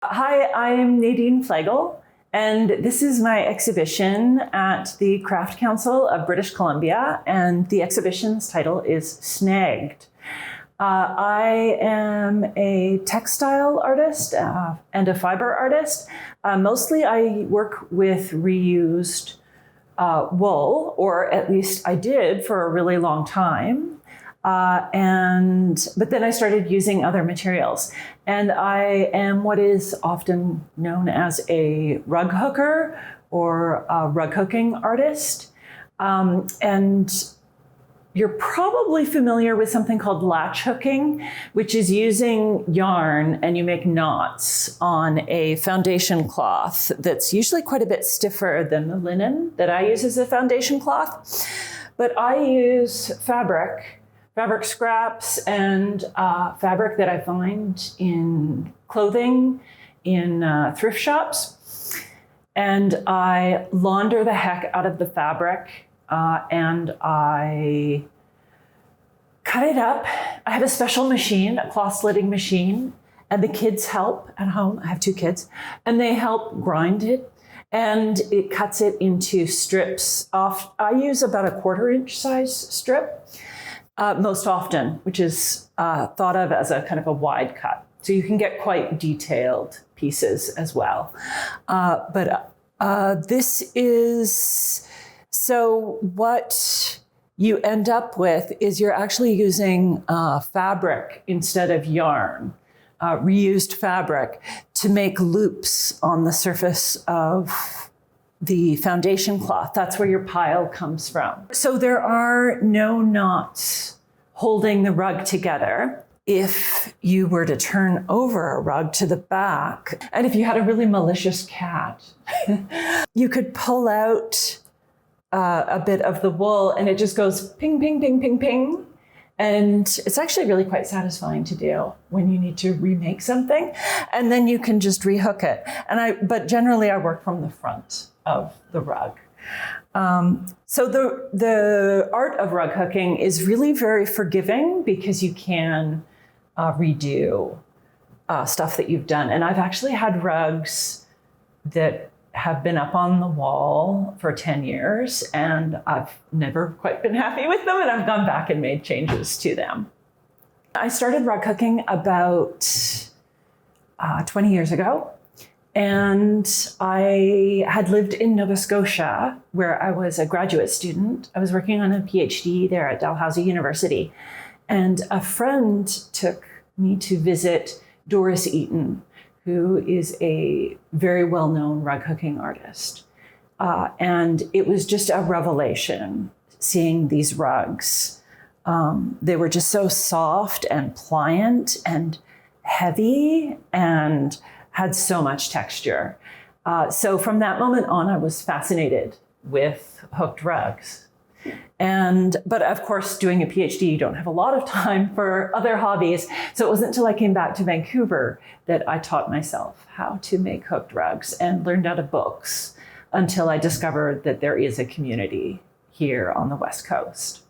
Hi, I'm Nadine Flagel, and this is my exhibition at the Craft Council of British Columbia, and the exhibition's title is Snagged. I am a textile artist and a fiber artist. Mostly I work with reused wool, or at least I did for a really long time. But then I started using other materials, and I am what is often known as a rug hooker or a rug hooking artist. And you're probably familiar with something called latch hooking, which is using yarn and you make knots on a foundation cloth that's usually quite a bit stiffer than the linen that I use as a foundation cloth. But I use fabric scraps and fabric that I find in clothing, in thrift shops. And I launder the heck out of the fabric and I cut it up. I have a special machine, a cloth slitting machine, and the kids help at home. I have 2 kids, and they help grind it. And it cuts it into strips. I use about a 1/4 inch size strip. Most often, which is thought of as a kind of a wide cut. So you can get quite detailed pieces as well. So what you end up with is you're actually using fabric instead of yarn, reused fabric, to make loops on the surface of the foundation cloth. That's where your pile comes from. So there are no knots holding the rug together. If you were to turn over a rug to the back, and if you had a really malicious cat, you could pull out a bit of the wool and it just goes ping, ping, ping, ping, ping. And it's actually really quite satisfying to do when you need to remake something. And then you can just rehook it. But generally I work from the front of the rug. So the art of rug hooking is really very forgiving because you can redo stuff that you've done. And I've actually had rugs that have been up on the wall for 10 years and I've never quite been happy with them, and I've gone back and made changes to them. I started rug hooking about 20 years ago. And I had lived in Nova Scotia, where I was a graduate student. I was working on a PhD there at Dalhousie University. And a friend took me to visit Doris Eaton, who is a very well-known rug hooking artist. And it was just a revelation seeing these rugs. They were just so soft and pliant and heavy and had so much texture. So from that moment on, I was fascinated with hooked rugs. But of course, doing a PhD, you don't have a lot of time for other hobbies. So it wasn't until I came back to Vancouver that I taught myself how to make hooked rugs and learned out of books until I discovered that there is a community here on the West Coast.